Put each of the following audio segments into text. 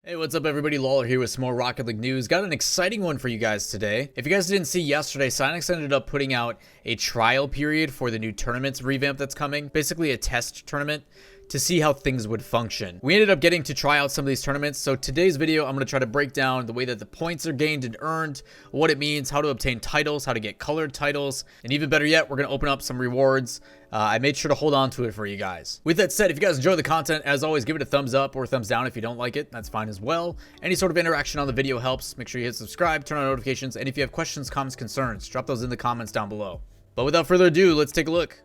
Hey, what's up everybody? Lawler here with some more Rocket League news. Got an exciting one for you guys today. If you guys didn't see yesterday, Psyonix ended up putting out a trial period for the new tournaments revamp that's coming. Basically a test tournament to see how things would function. We ended up getting to try out some of these tournaments. So today's video, I'm going to try to break down the way that the points are gained and earned, what it means, how to obtain titles, how to get colored titles, and even better yet, we're going to open up some rewards. I made sure to hold on to it for you guys. With that said, if you guys enjoy the content, as always, give it a thumbs up or a thumbs down if you don't like it. That's fine as well. Any sort of interaction on the video helps. Make sure you hit subscribe, turn on notifications, and if you have questions, comments, concerns, drop those in the comments down below. But without further ado, let's take a look.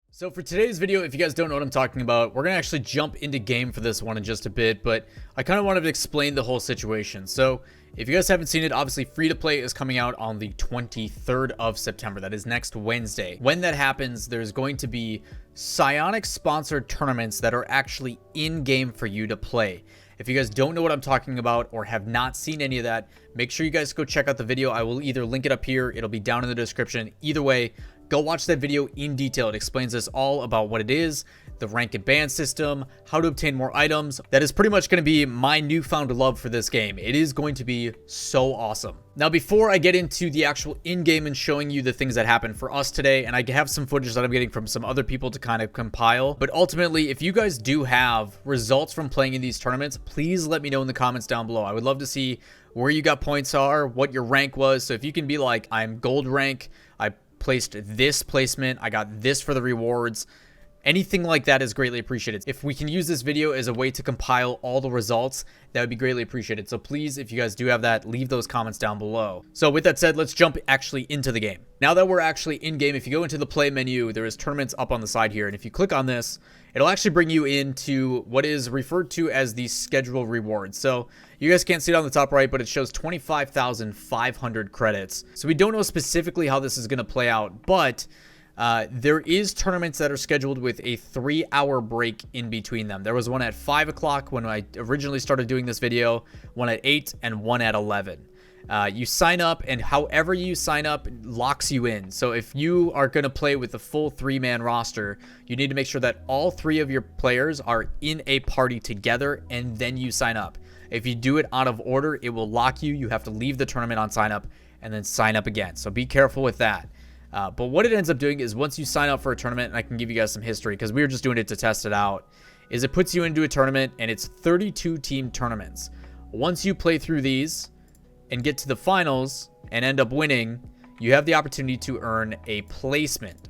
So for today's video, if you guys don't know what I'm talking about, we're going to actually jump into game for this one in just a bit, but I kind of wanted to explain the whole situation. So if you guys haven't seen it, obviously free to play is coming out on the 23rd of September. That is next Wednesday. When that happens, there's going to be Psyonix sponsored tournaments that are actually in game for you to play. If you guys don't know what I'm talking about or have not seen any of that, make sure you guys go check out the video. I will either link it up here, it'll be down in the description. Either way, go watch that video in detail. It explains us all about what it is, the rank and ban system, how to obtain more items. That is pretty much going to be my newfound love for this game. It is going to be so awesome. Now, before I get into the actual in-game and showing you the things that happened for us today, and I have some footage that I'm getting from some other people to kind of compile, but ultimately, if you guys do have results from playing in these tournaments, please let me know in the comments down below. I would love to see where you got points are, what your rank was. So if you can be like, I'm gold rank, I placed this placement, I got this for the rewards, anything like that is greatly appreciated. If we can use this video as a way to compile all the results, that would be greatly appreciated. So please, if you guys do have that, leave those comments down below. So with that said, let's jump actually into the game. Now that we're actually in game, if you go into the play menu, there is tournaments up on the side here, and if you click on this, it'll actually bring you into what is referred to as the schedule rewards. So you guys can't see it on the top right, but it shows 25,500 credits. So we don't know specifically how this is going to play out, but there is tournaments that are scheduled with a 3-hour break in between them. There was one at 5 o'clock when I originally started doing this video, one at 8, and one at 11. You sign up, and however you sign up locks you in. So if you are going to play with the full 3-man roster, you need to make sure that all 3 of your players are in a party together, and then you sign up. If you do it out of order, it will lock you. You have to leave the tournament on sign up and then sign up again. So be careful with that. But what it ends up doing is once you sign up for a tournament, and I can give you guys some history because we were just doing it to test it out, is it puts you into a tournament, and it's 32 team tournaments. Once you play through these and get to the finals and end up winning, you have the opportunity to earn a placement.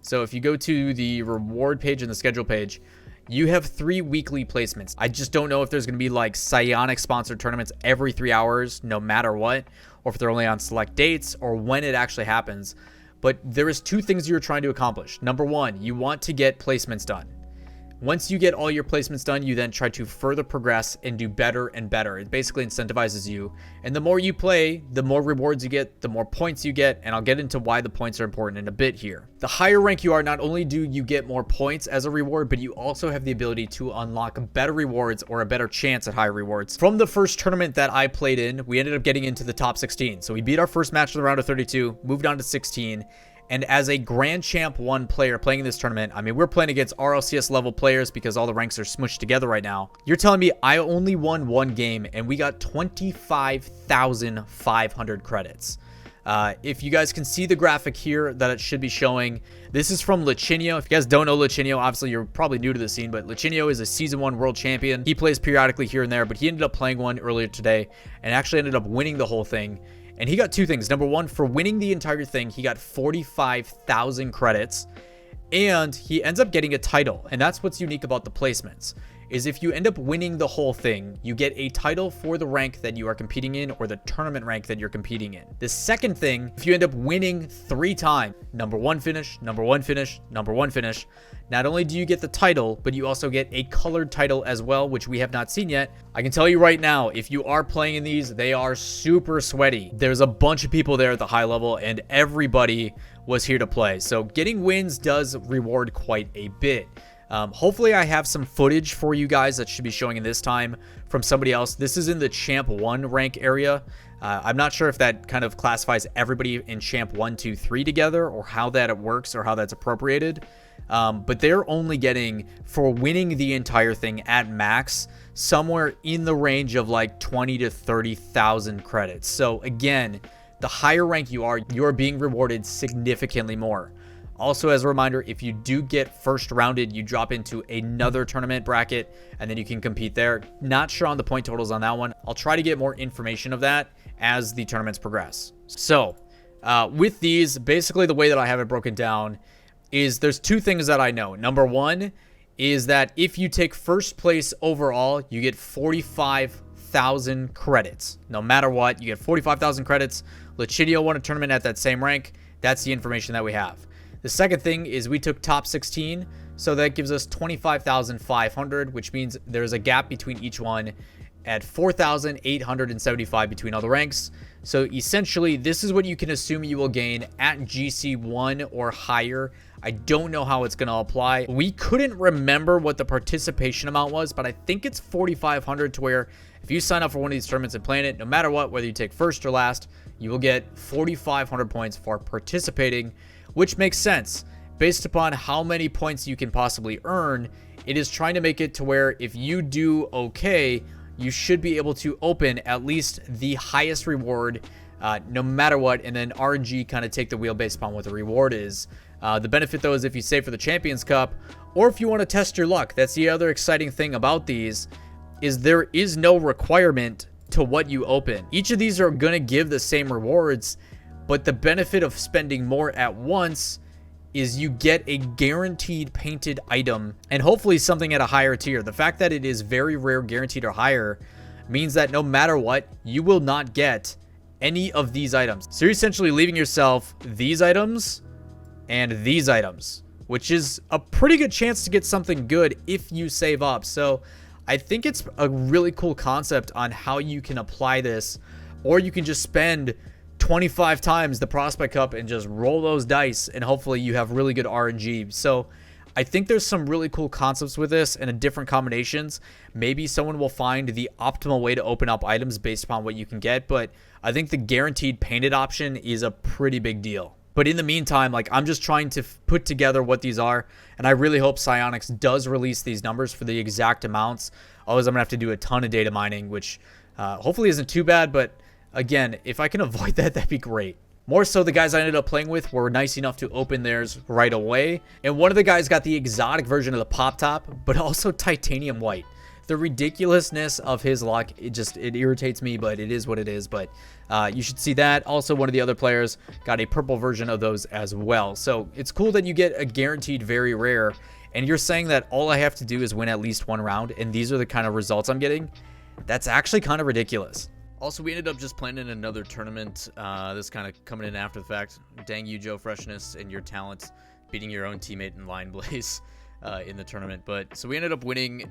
So if you go to the reward page and the schedule page, you have 3 weekly placements. I just don't know if there's going to be like Psyonix sponsored tournaments every 3 hours, no matter what, or if they're only on select dates, or when it actually happens. But there is 2 things you're trying to accomplish. Number 1, you want to get placements done. Once you get all your placements done, you then try to further progress and do better and better. It basically incentivizes you. And the more you play, the more rewards you get, the more points you get. And I'll get into why the points are important in a bit here. The higher rank you are, not only do you get more points as a reward, but you also have the ability to unlock better rewards or a better chance at higher rewards. From the first tournament that I played in, we ended up getting into the top 16. So we beat our first match in the round of 32, moved on to 16. And as a Grand Champ 1 player playing in this tournament, I mean, we're playing against RLCS level players because all the ranks are smushed together right now. You're telling me I only won 1 game and we got 25,500 credits. If you guys can see the graphic here that it should be showing, this is from Lachinio. If you guys don't know Lachinio, obviously you're probably new to the scene, but Lachinio is a Season 1 world champion. He plays periodically here and there, but he ended up playing one earlier today and actually ended up winning the whole thing. And he got 2 things. Number 1, for winning the entire thing, he got 45,000 credits. And he ends up getting a title. And that's what's unique about the placements, is if you end up winning the whole thing, you get a title for the rank that you are competing in or the tournament rank that you're competing in. The second thing, if you end up winning 3 times, number 1 finish, number 1 finish, number 1 finish, not only do you get the title, but you also get a colored title as well, which we have not seen yet. I can tell you right now, if you are playing in these, they are super sweaty. There's a bunch of people there at the high level, and everybody was here to play. So getting wins does reward quite a bit. Hopefully I have some footage for you guys that should be showing in this time from somebody else. This is in the Champ 1 rank area. I'm not sure if that kind of classifies everybody in Champ 1, 2, 3 together, or how that works, or how that's appropriated. But they're only getting, for winning the entire thing at max, somewhere in the range of like 20 to 30,000 credits. So again, the higher rank you are being rewarded significantly more. Also, as a reminder, if you do get first rounded, you drop into another tournament bracket, and then you can compete there. Not sure on the point totals on that one. I'll try to get more information of that as the tournaments progress. So, with these, basically the way that I have it broken down is there's two things that I know. Number one is that if you take first place overall, you get 45,000 credits. No matter what, you get 45,000 credits. Lechidio won a tournament at that same rank. That's the information that we have. The second thing is we took top 16, so that gives us 25,500, which means there's a gap between each one at 4,875 between all the ranks. So essentially, this is what you can assume you will gain at GC1 or higher. I don't know how it's going to apply. We couldn't remember what the participation amount was, but I think it's 4,500, to where if you sign up for one of these tournaments and play in it, no matter what, whether you take first or last, you will get 4,500 points for participating, which makes sense. Based upon how many points you can possibly earn, it is trying to make it to where if you do okay, you should be able to open at least the highest reward no matter what, and then RNG kind of take the wheel based upon what the reward is. The benefit, though, is if you save for the Champions Cup, or if you want to test your luck. That's the other exciting thing about these, is there is no requirement to what you open. Each of these are going to give the same rewards, but the benefit of spending more at once is you get a guaranteed painted item, and hopefully something at a higher tier. The fact that it is very rare, guaranteed or higher, means that no matter what, you will not get any of these items. So you're essentially leaving yourself these items and these items, which is a pretty good chance to get something good if you save up. So I think it's a really cool concept on how you can apply this, or you can just spend 25 times the Prospect Cup and just roll those dice, and hopefully you have really good RNG. So I think there's some really cool concepts with this and different combinations. Maybe someone will find the optimal way to open up items based upon what you can get, but I think the guaranteed painted option is a pretty big deal. But in the meantime, like, I'm just trying to put together what these are, and I really hope Psyonix does release these numbers for the exact amounts. Otherwise, I'm gonna have to do a ton of data mining, which hopefully isn't too bad, but again, if I can avoid that, that'd be great. More so, the guys I ended up playing with were nice enough to open theirs right away. And one of the guys got the exotic version of the Pop Top, but also titanium white. The ridiculousness of his luck, it irritates me, but it is what it is. But you should see that. Also, one of the other players got a purple version of those as well. So it's cool that you get a guaranteed very rare. And you're saying that all I have to do is win at least one round, and these are the kind of results I'm getting? That's actually kind of ridiculous. Also, we ended up just playing in another tournament. This kind of coming in after the fact. Dang you, Joe Freshness, and your talent beating your own teammate in Line Blaze in the tournament. But so we ended up winning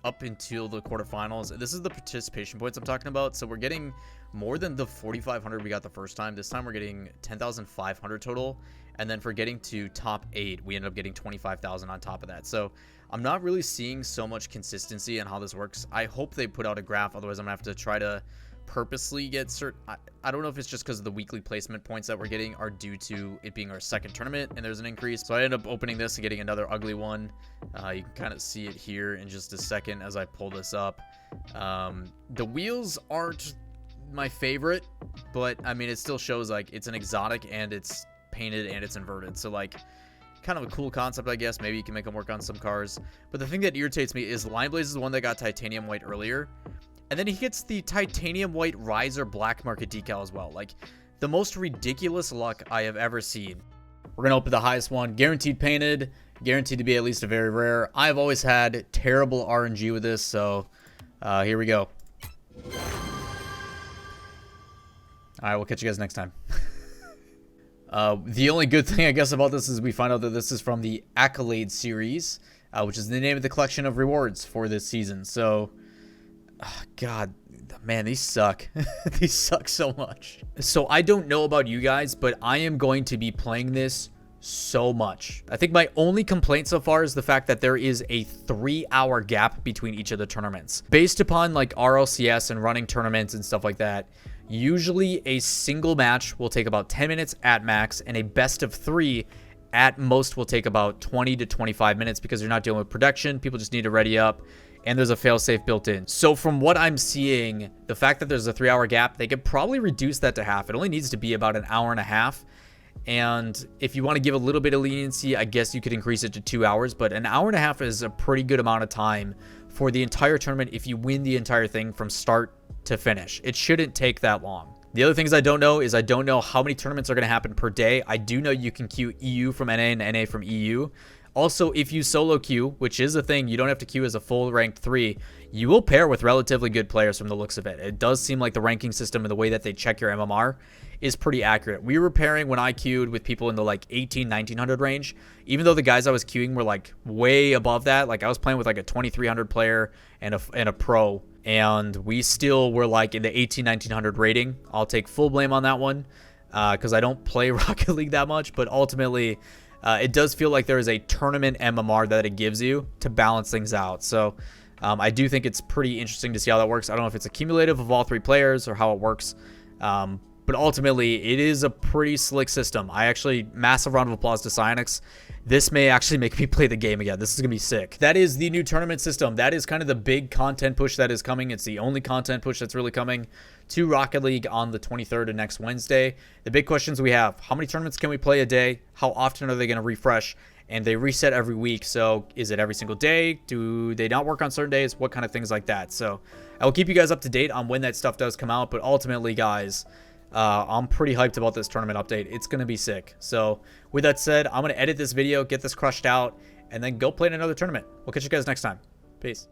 up until the quarterfinals. This is the participation points I'm talking about. So we're getting more than the 4,500 we got the first time. This time we're getting 10,500 total. And then for getting to top 8, we ended up getting 25,000 on top of that. So I'm not really seeing so much consistency in how this works. I hope they put out a graph. Otherwise, I'm going to have to try to purposely get certain. I don't know if it's just because of the weekly placement points that we're getting are due to it being our second tournament and there's an increase. So I ended up opening this and getting another ugly one. You can kind of see it here in just a second as I pull this up. The wheels aren't my favorite, but I mean, it still shows like it's an exotic and it's painted and it's inverted. So like, kind of a cool concept, I guess. Maybe you can make them work on some cars. But the thing that irritates me is Line Blaze is the one that got titanium white earlier. And then he gets the titanium white riser black market decal as well. Like, the most ridiculous luck I have ever seen. We're going to open the highest one. Guaranteed painted. Guaranteed to be at least a very rare. I've always had terrible RNG with this. So, here we go. Alright, we'll catch you guys next time. The only good thing, I guess, about this is we find out that this is from the Accolade series, which is the name of the collection of rewards for this season. So, God, man, these suck. These suck so much. So I don't know about you guys, but I am going to be playing this so much. I think my only complaint so far is the fact that there is a 3-hour gap between each of the tournaments. Based upon like RLCS and running tournaments and stuff like that, usually a single match will take about 10 minutes at max, and a best of 3 at most will take about 20 to 25 minutes because you're not dealing with production. People just need to ready up, and there's a failsafe built in. So from what I'm seeing, the fact that there's a 3-hour gap, they could probably reduce that to half. It only needs to be about an hour and a half. And if you want to give a little bit of leniency, I guess you could increase it to 2 hours, but an hour and a half is a pretty good amount of time for the entire tournament if you win the entire thing from start to finish. It shouldn't take that long. The other things I don't know is I don't know how many tournaments are going to happen per day. I do know you can queue EU from NA and NA from EU. Also, if you solo queue, which is a thing, you don't have to queue as a full ranked 3, you will pair with relatively good players from the looks of it. It does seem like the ranking system and the way that they check your MMR is pretty accurate. We were pairing when I queued with people in the like 1900 range, even though the guys I was queuing were like way above that. Like I was playing with like a 2300 player and a pro, and we still were like in the 1900 rating. I'll take full blame on that one because I don't play Rocket League that much, but ultimately it does feel like there is a tournament MMR that it gives you to balance things out. So I do think it's pretty interesting to see how that works. I don't know if it's a cumulative of all 3 players or how it works. But ultimately, it is a pretty slick system. Massive round of applause to Cyanix. This may actually make me play the game again. This is going to be sick. That is the new tournament system. That is kind of the big content push that is coming. It's the only content push that's really coming to Rocket League on the 23rd of next Wednesday. The big questions we have: how many tournaments can we play a day? How often are they going to refresh? And they reset every week. So is it every single day? Do they not work on certain days? What kind of things like that? So I will keep you guys up to date on when that stuff does come out. But ultimately, guys, I'm pretty hyped about this tournament update. It's going to be sick. So with that said, I'm going to edit this video, get this crushed out, and then go play in another tournament. We'll catch you guys next time. Peace.